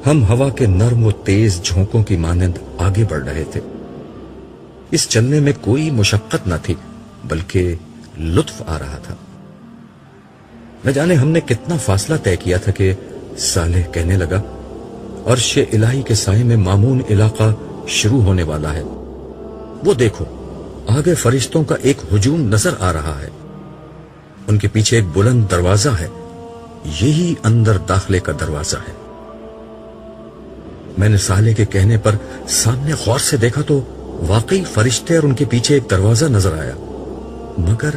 ہم ہوا کے نرم و تیز جھونکوں کی مانند آگے بڑھ رہے تھے۔ اس چلنے میں کوئی مشقت نہ تھی بلکہ لطف آ رہا تھا۔ نہ جانے ہم نے کتنا فاصلہ طے کیا تھا کہ صالح کہنے لگا، عرش الہی کے سائے میں مامون علاقہ شروع ہونے والا ہے۔ وہ دیکھو، آگے فرشتوں کا ایک ہجوم نظر آ رہا ہے۔ ان کے پیچھے ایک بلند دروازہ ہے، یہی اندر داخلے کا دروازہ ہے۔ میں نے صالح کے کہنے پر سامنے غور سے دیکھا تو واقعی فرشتے اور ان کے پیچھے ایک دروازہ نظر آیا، مگر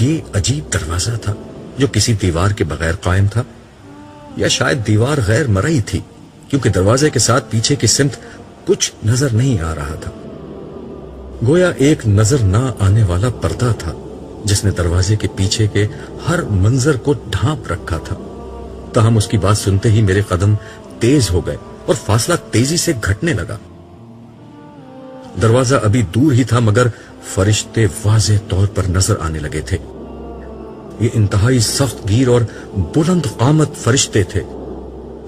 یہ عجیب دروازہ تھا جو کسی دیوار کے بغیر قائم تھا، یا شاید دیوار غیر مرئی تھی، کیونکہ دروازے کے ساتھ پیچھے کی سمت کچھ نظر نہیں آ رہا تھا۔ گویا ایک نظر نہ آنے والا پردہ تھا جس نے دروازے کے پیچھے کے ہر منظر کو ڈھانپ رکھا تھا۔ تاہم اس کی بات سنتے ہی میرے قدم تیز ہو گئے اور فاصلہ تیزی سے گھٹنے لگا۔ دروازہ ابھی دور ہی تھا مگر فرشتے واضح طور پر نظر آنے لگے تھے۔ یہ انتہائی سخت گیر اور بلند قامت فرشتے تھے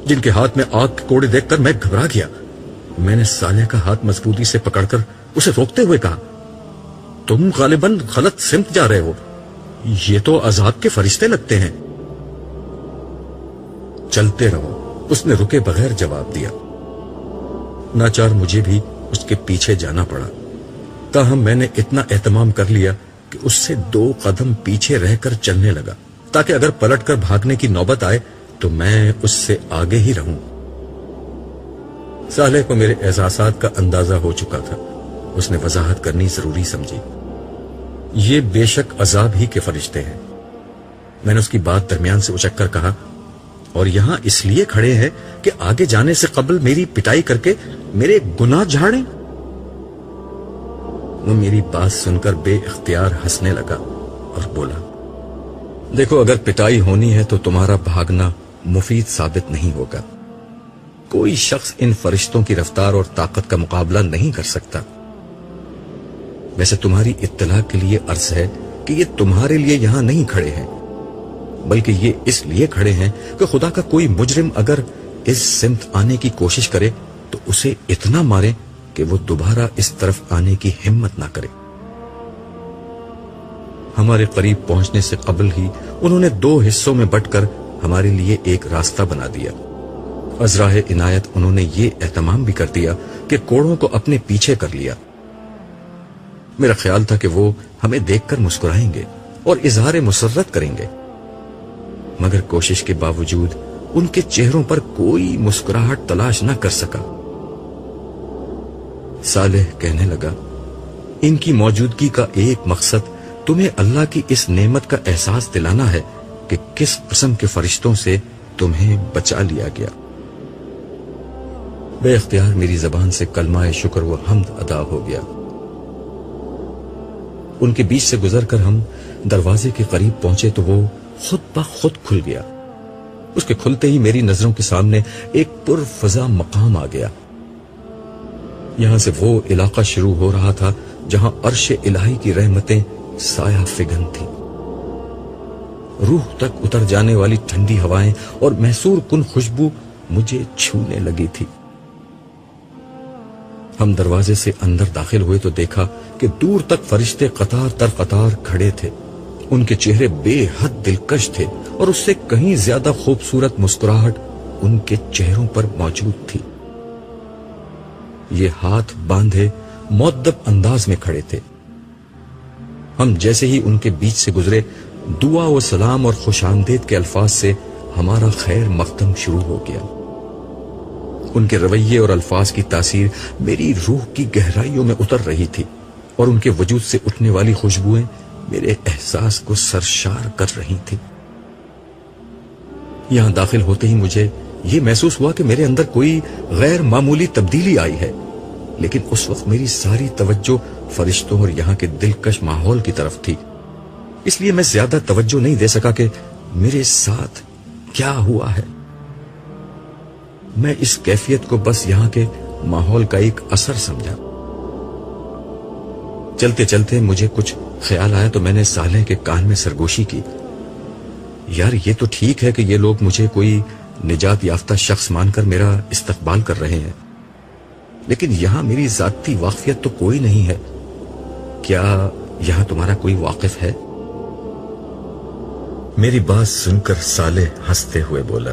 جن کے ہاتھ میں آگ کے کوڑے دیکھ کر میں گھبرا گیا۔ میں نے صالح کا ہاتھ مضبوطی سے پکڑ کر اسے روکتے ہوئے کہا، تم غالباً غلط سمت جا رہے ہو، یہ تو عذاب کے فرشتے لگتے ہیں۔ چلتے رہو، اس نے رکے بغیر جواب دیا۔ ناچار مجھے بھی اس کے پیچھے جانا پڑا، تاہم میں نے اتنا اہتمام کر لیا کہ اس سے 2 قدم پیچھے رہ کر چلنے لگا تاکہ اگر پلٹ کر بھاگنے کی نوبت آئے تو میں اس سے آگے ہی رہوں۔ صالح کو میرے احساسات کا اندازہ ہو چکا تھا۔ اس نے وضاحت کرنی ضروری سمجھی۔ یہ بے شک عذاب ہی کے فرشتے ہیں۔ میں نے اس کی بات درمیان سے اچک کر کہا، اور یہاں اس لیے کھڑے ہیں کہ آگے جانے سے قبل میری پٹائی کر کے میرے گناہ جھاڑیں۔ وہ میری بات سن کر بے اختیار ہنسنے لگا اور بولا، دیکھو، اگر پٹائی ہونی ہے تو تمہارا بھاگنا مفید ثابت نہیں ہوگا۔ کوئی شخص ان فرشتوں کی رفتار اور طاقت کا مقابلہ نہیں کر سکتا۔ ویسے تمہاری اطلاع کے لیے عرض ہے کہ یہ تمہارے لیے یہاں نہیں کھڑے ہیں، بلکہ یہ اس لیے کھڑے ہیں کہ خدا کا کوئی مجرم اگر اس سمت آنے کی کوشش کرے تو اسے اتنا مارے کہ وہ دوبارہ اس طرف آنے کی ہمت نہ کرے۔ ہمارے قریب پہنچنے سے قبل ہی انہوں نے 2 حصوں میں بٹ کر ہمارے لیے ایک راستہ بنا دیا۔ ازراہ عنایت انہوں نے یہ اہتمام بھی کر دیا کہ کوڑوں کو اپنے پیچھے کر لیا۔ میرا خیال تھا کہ وہ ہمیں دیکھ کر مسکرائیں گے اور اظہار مسرت کریں گے، مگر کوشش کے باوجود ان کے چہروں پر کوئی مسکراہٹ تلاش نہ کر سکا۔ صالح کہنے لگا، ان کی موجودگی کا ایک مقصد تمہیں اللہ کی اس نعمت کا احساس دلانا ہے کہ کس قسم کے فرشتوں سے تمہیں بچا لیا گیا۔ بے اختیار میری زبان سے کلمہ شکر و حمد ادا ہو گیا۔ ان کے بیچ سے گزر کر ہم دروازے کے قریب پہنچے تو وہ خود بخود کھل گیا۔ اس کے کھلتے ہی میری نظروں کے سامنے ایک پرفضا مقام آ گیا۔ یہاں سے وہ علاقہ شروع ہو رہا تھا جہاں عرش الہی کی رحمتیں سایہ فگن تھیں۔ روح تک اتر جانے والی ٹھنڈی ہوائیں اور محسور کن خوشبو مجھے چھونے لگی تھی۔ ہم دروازے سے اندر داخل ہوئے تو دیکھا کہ دور تک فرشتے قطار در قطار کھڑے تھے۔ ان کے چہرے بے حد دلکش تھے اور اس سے کہیں زیادہ خوبصورت مسکراہٹ ان کے چہروں پر موجود تھی۔ یہ ہاتھ باندھے مؤدب انداز میں کھڑے تھے۔ ہم جیسے ہی ان کے بیچ سے گزرے، دعا و سلام اور خوش آمدید کے الفاظ سے ہمارا خیر مقدم شروع ہو گیا۔ ان کے رویے اور الفاظ کی تاثیر میری روح کی گہرائیوں میں اتر رہی تھی اور ان کے وجود سے اٹھنے والی خوشبوئیں میرے احساس کو سرشار کر رہی تھی۔ یہاں داخل ہوتے ہی مجھے یہ محسوس ہوا کہ میرے اندر کوئی غیر معمولی تبدیلی آئی ہے، لیکن اس وقت میری ساری توجہ فرشتوں اور یہاں کے دلکش ماحول کی طرف تھی، اس لیے میں زیادہ توجہ نہیں دے سکا کہ میرے ساتھ کیا ہوا ہے۔ میں اس کیفیت کو بس یہاں کے ماحول کا ایک اثر سمجھا۔ چلتے چلتے مجھے کچھ خیال آیا تو میں نے صالح کے کان میں سرگوشی کی، یار یہ تو ٹھیک ہے کہ یہ لوگ مجھے کوئی نجات یافتہ شخص مان کر میرا استقبال کر رہے ہیں، لیکن یہاں میری ذاتی واقفیت تو کوئی نہیں ہے. کیا یہاں تمہارا کوئی واقف ہے؟ میری بات سن کر صالح ہنستے ہوئے بولا،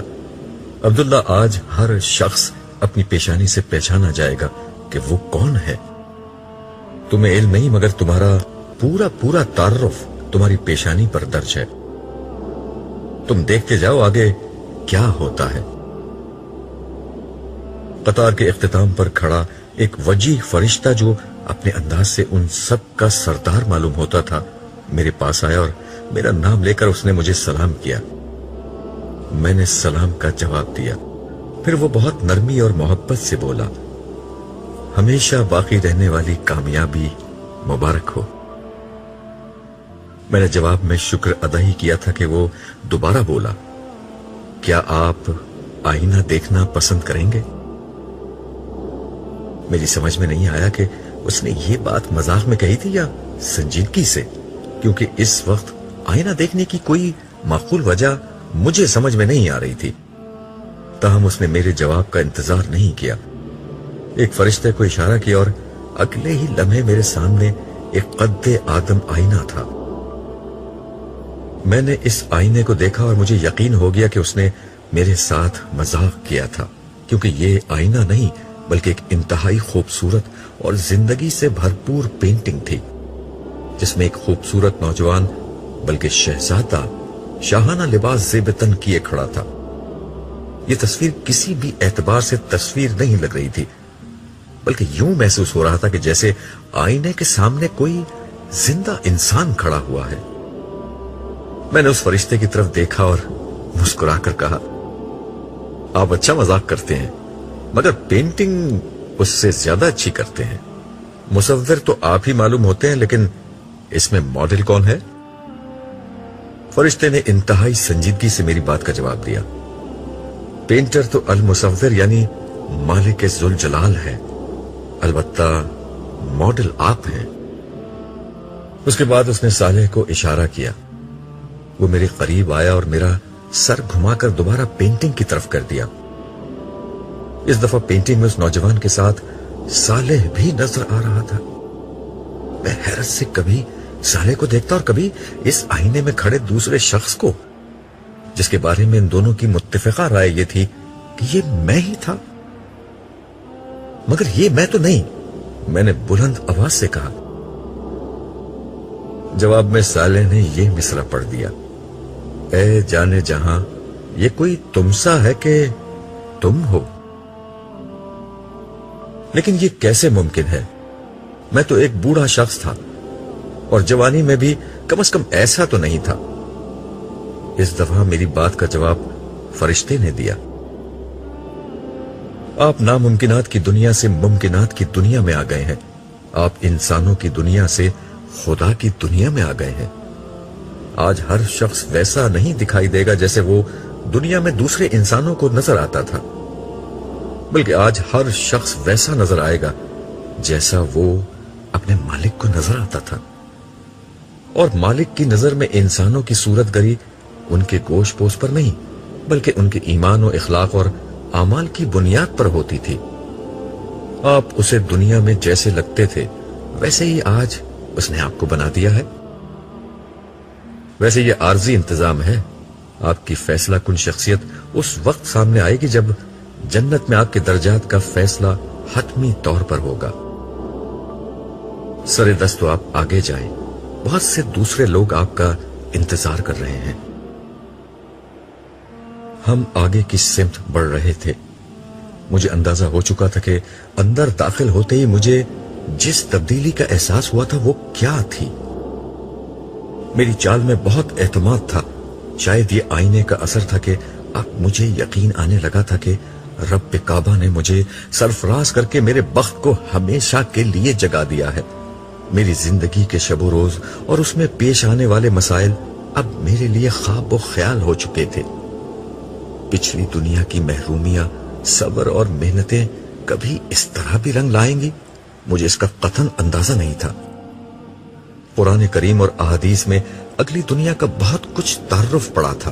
عبداللہ، آج ہر شخص اپنی پیشانی سے پہچانا جائے گا کہ وہ کون ہے. تمہیں علم نہیں، مگر تمہارا پورا تعارف تمہاری پیشانی پر درج ہے. تم دیکھتے جاؤ آگے کیا ہوتا ہے. قطار کے اختتام پر کھڑا ایک وجیح فرشتہ جو اپنے انداز سے ان سب کا سردار معلوم ہوتا تھا میرے پاس آیا اور میرا نام لے کر اس نے مجھے سلام کیا. میں نے سلام کا جواب دیا. پھر وہ بہت نرمی اور محبت سے بولا، ہمیشہ باقی رہنے والی کامیابی مبارک ہو. میں نے جواب میں شکر ادا ہی کیا تھا کہ وہ دوبارہ بولا، کیا آپ آئینہ دیکھنا پسند کریں گے؟ میری سمجھ میں نہیں آیا کہ اس نے یہ بات مذاق میں کہی تھی یا سنجیدگی سے، کیونکہ اس وقت آئینہ دیکھنے کی کوئی معقول وجہ مجھے سمجھ میں نہیں آ رہی تھی. تاہم اس نے میرے جواب کا انتظار نہیں کیا. ایک فرشتے کو اشارہ کیا اور اگلے ہی لمحے میرے سامنے ایک قد آدم آئینہ تھا. میں نے اس آئینے کو دیکھا اور مجھے یقین ہو گیا کہ اس نے میرے ساتھ مذاق کیا تھا، کیونکہ یہ آئینہ نہیں بلکہ ایک انتہائی خوبصورت اور زندگی سے بھرپور پینٹنگ تھی، جس میں ایک خوبصورت نوجوان بلکہ شہزادہ شاہانہ لباس زیب تن کیے کھڑا تھا. یہ تصویر کسی بھی اعتبار سے تصویر نہیں لگ رہی تھی، بلکہ یوں محسوس ہو رہا تھا کہ جیسے آئینے کے سامنے کوئی زندہ انسان کھڑا ہوا ہے. میں نے اس فرشتے کی طرف دیکھا اور مسکرا کر کہا، آپ اچھا مذاق کرتے ہیں، مگر پینٹنگ اس سے زیادہ اچھی کرتے ہیں. مصور تو آپ ہی معلوم ہوتے ہیں، لیکن اس میں ماڈل کون ہے؟ فرشتے نے انتہائی سنجیدگی سے میری بات کا جواب دیا، پینٹر تو المصور یعنی مالک ذوالجلال ہے، البتہ ماڈل آپ ہیں. اس کے بعد اس نے صالح کو اشارہ کیا. وہ میرے قریب آیا اور میرا سر گھما کر دوبارہ پینٹنگ کی طرف کر دیا. اس دفعہ پینٹنگ میں اس نوجوان کے ساتھ صالح بھی نظر آ رہا تھا. میں حیرت سے کبھی صالح کو دیکھتا اور کبھی اس آئینے میں کھڑے دوسرے شخص کو، جس کے بارے میں ان دونوں کی متفقہ رائے یہ تھی کہ یہ میں ہی تھا. مگر یہ میں تو نہیں، میں نے بلند آواز سے کہا. جواب میں صالح نے یہ مصرع پڑھ دیا، اے جانے جہاں، یہ کوئی تم سا ہے کہ تم ہو. لیکن یہ کیسے ممکن ہے؟ میں تو ایک بوڑھا شخص تھا اور جوانی میں بھی کم از کم ایسا تو نہیں تھا. اس دفعہ میری بات کا جواب فرشتے نے دیا. آپ ناممکنات کی دنیا سے ممکنات کی دنیا میں آ گئے ہیں. آپ انسانوں کی دنیا سے خدا کی دنیا میں آ گئے ہیں. آج ہر شخص ویسا نہیں دکھائی دے گا جیسے وہ دنیا میں دوسرے انسانوں کو نظر آتا تھا، بلکہ آج ہر شخص ویسا نظر آئے گا جیسا وہ اپنے مالک کو نظر آتا تھا. اور مالک کی نظر میں انسانوں کی صورت گری ان کے گوشت پوش پر نہیں، بلکہ ان کے ایمان و اخلاق اور اعمال کی بنیاد پر ہوتی تھی. آپ اسے دنیا میں جیسے لگتے تھے ویسے ہی آج اس نے آپ کو بنا دیا ہے. ویسے یہ عارضی انتظام ہے. آپ کی فیصلہ کن شخصیت اس وقت سامنے آئے گی جب جنت میں آپ کے درجات کا فیصلہ حتمی طور پر ہوگا. سر دست تو آپ آگے جائیں، بہت سے دوسرے لوگ آپ کا انتظار کر رہے ہیں. ہم آگے کی سمت بڑھ رہے تھے. مجھے اندازہ ہو چکا تھا کہ اندر داخل ہوتے ہی مجھے جس تبدیلی کا احساس ہوا تھا وہ کیا تھی. میری چال میں بہت اعتماد تھا. شاید یہ آئینے کا اثر تھا کہ اب مجھے یقین آنے لگا تھا کہ رب کعبہ نے مجھے سرفراز کر کے میرے بخت کو ہمیشہ کے لیے جگا دیا ہے. میری زندگی کے شب و روز اور اس میں پیش آنے والے مسائل اب میرے لیے خواب و خیال ہو چکے تھے. پچھلی دنیا کی محرومیاں، صبر اور محنتیں کبھی اس طرح بھی رنگ لائیں گی، مجھے اس کا قطعاً اندازہ نہیں تھا. قرآن کریم اور احادیث میں اگلی دنیا کا بہت کچھ تعارف پڑا تھا،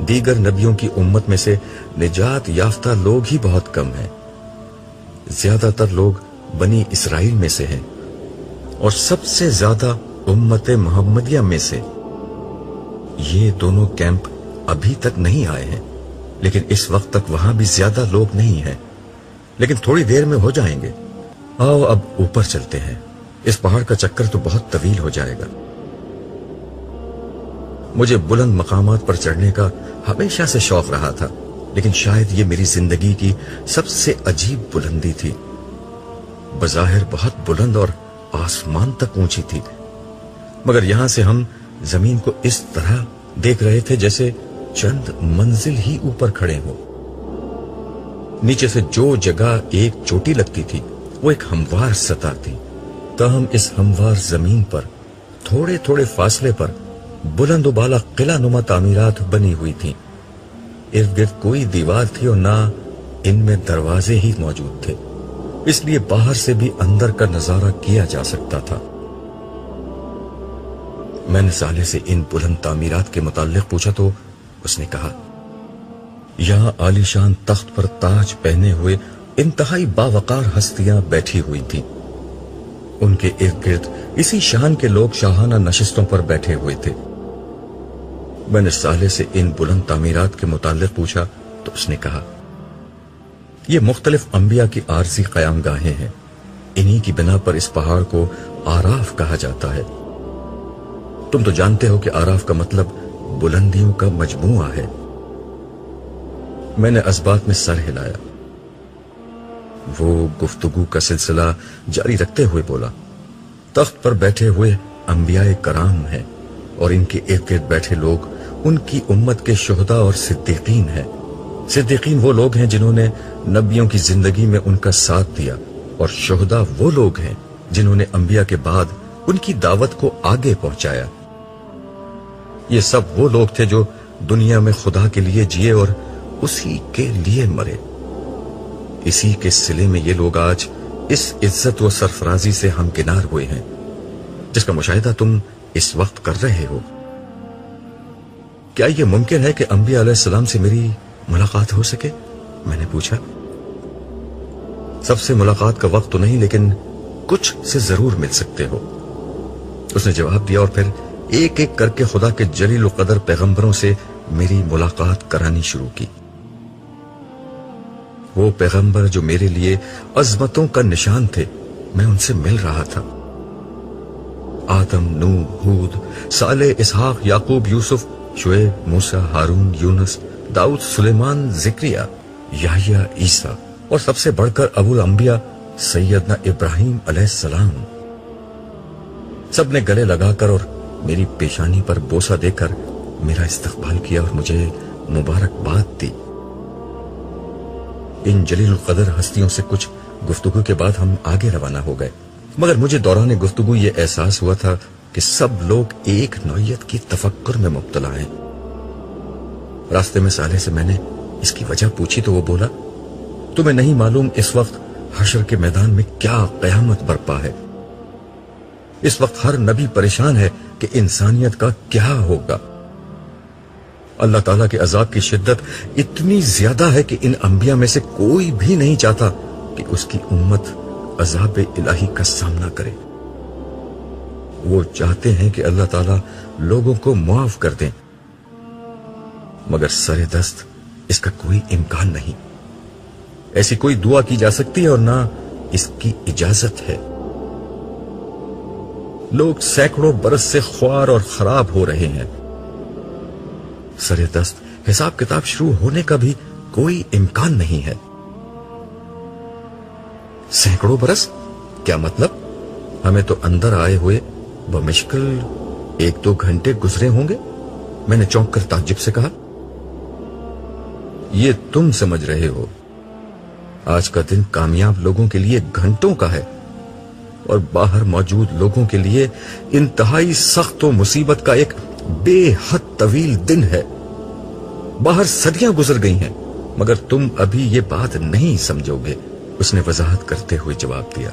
دیگر نبیوں کی امت میں سے نجات یافتہ لوگ ہی بہت کم ہیں. زیادہ تر لوگ بنی اسرائیل میں سے ہیں اور سب سے زیادہ امت محمدیہ میں سے. یہ دونوں کیمپ ابھی تک نہیں آئے ہیں، لیکن اس وقت تک وہاں بھی زیادہ لوگ نہیں ہیں، لیکن تھوڑی دیر میں ہو جائیں گے. آؤ اب اوپر چلتے ہیں، اس پہاڑ کا چکر تو بہت طویل ہو جائے گا. مجھے بلند مقامات پر چڑھنے کا ہمیشہ سے شوق رہا تھا، لیکن شاید یہ میری زندگی کی سب سے عجیب بلندی تھی. بظاہر بہت بلند اور آسمان تک اونچی تھی، مگر یہاں سے ہم زمین کو اس طرح دیکھ رہے تھے جیسے چند منزل ہی اوپر کھڑے ہوں. نیچے سے جو جگہ ایک چوٹی لگتی تھی وہ ایک ہموار سطح تھی، تاہم اس ہموار زمین پر تھوڑے تھوڑے فاصلے پر بلند و بالا قلعہ نما تعمیرات بنی ہوئی تھیں. ارد گرد کوئی دیوار تھی اور نہ ان میں دروازے ہی موجود تھے، اس لیے باہر سے بھی اندر کا نظارہ کیا جا سکتا تھا. میں نے صالح سے ان بلند تعمیرات کے متعلق پوچھا تو اس نے کہا، یہاں عالی شان تخت پر تاج پہنے ہوئے انتہائی باوقار ہستیاں بیٹھی ہوئی تھیں. ان کے ارد گرد اسی شان کے لوگ شاہانہ نشستوں پر بیٹھے ہوئے تھے. میں نے صالح سے ان بلند تعمیرات کے متعلق پوچھا تو اس نے کہا، یہ مختلف انبیاء کی عارضی قیام گاہیں ہیں. انہی کی بنا پر اس پہاڑ کو آراف کہا جاتا ہے. تم تو جانتے ہو کہ آراف کا مطلب بلندیوں کا مجموعہ ہے. میں نے اسبات میں سر ہلایا. وہ گفتگو کا سلسلہ جاری رکھتے ہوئے بولا، تخت پر بیٹھے ہوئے انبیاء کرام ہیں اور ان کے ارد گرد بیٹھے لوگ ان کی امت کے شہداء اور صدیقین ہیں. صدیقین وہ لوگ ہیں جنہوں نے نبیوں کی زندگی میں ان کا ساتھ دیا، اور شہداء وہ لوگ ہیں جنہوں نے انبیاء کے بعد ان کی دعوت کو آگے پہنچایا. یہ سب وہ لوگ تھے جو دنیا میں خدا کے لیے جیے اور اسی کے لیے مرے. اسی کے صلے میں یہ لوگ آج اس عزت و سرفرازی سے ہمکنار ہوئے ہیں جس کا مشاہدہ تم اس وقت کر رہے ہو. کیا یہ ممکن ہے کہ انبیاء علیہ السلام سے میری ملاقات ہو سکے؟ میں نے پوچھا. سب سے ملاقات کا وقت تو نہیں، لیکن کچھ سے ضرور مل سکتے ہو. اس نے جواب دیا اور پھر ایک ایک کر کے خدا کے جلیل و قدر پیغمبروں سے میری ملاقات کرانی شروع کی. وہ پیغمبر جو میرے لیے عظمتوں کا نشان تھے، میں ان سے مل رہا تھا. آدم، نوح، ہود، صالح، اسحاق، یعقوب، یوسف، شعیب، موسیٰ، ہارون، یونس، داؤد، سلیمان، زکریا، یحییٰ، عیسیٰ، اور سب سے بڑھ کر ابو الانبیاء سیدنا ابراہیم علیہ السلام. سب نے گلے لگا کر اور میری پیشانی پر بوسہ دے کر میرا استقبال کیا اور مجھے مبارکباد دی. ان جلیل القدر ہستیوں سے کچھ گفتگو کے بعد ہم آگے روانہ ہو گئے، مگر مجھے دوران گفتگو یہ احساس ہوا تھا کہ سب لوگ ایک نوعیت کی تفکر میں مبتلا ہیں. راستے میں صالح سے میں نے اس کی وجہ پوچھی تو وہ بولا، تمہیں نہیں معلوم اس وقت حشر کے میدان میں کیا قیامت برپا ہے. اس وقت ہر نبی پریشان ہے کہ انسانیت کا کیا ہوگا. اللہ تعالیٰ کے عذاب کی شدت اتنی زیادہ ہے کہ ان انبیاء میں سے کوئی بھی نہیں چاہتا کہ اس کی امت عذاب الہی کا سامنا کرے. وہ چاہتے ہیں کہ اللہ تعالیٰ لوگوں کو معاف کر دیں، مگر سر دست اس کا کوئی امکان نہیں. ایسی کوئی دعا کی جا سکتی ہے اور نہ اس کی اجازت ہے. لوگ سینکڑوں برس سے خوار اور خراب ہو رہے ہیں. سر دست حساب کتاب شروع ہونے کا بھی کوئی امکان نہیں ہے. سینکڑوں برس کیا مطلب؟ ہمیں تو اندر آئے ہوئے بمشکل 1-2 گھنٹے گزرے ہوں گے. میں نے چونک کر تعجب سے کہا، یہ تم سمجھ رہے ہو. آج کا دن کامیاب لوگوں کے لیے گھنٹوں کا ہے اور باہر موجود لوگوں کے لیے انتہائی سخت و مصیبت کا ایک بے حد طویل دن ہے. باہر صدیاں گزر گئی ہیں مگر تم ابھی یہ بات نہیں سمجھو گے. اس نے وضاحت کرتے ہوئے جواب دیا.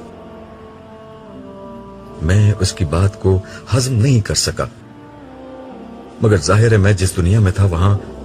میں اس کی بات کو ہضم نہیں کر سکا، مگر ظاہر ہے میں جس دنیا میں تھا وہاں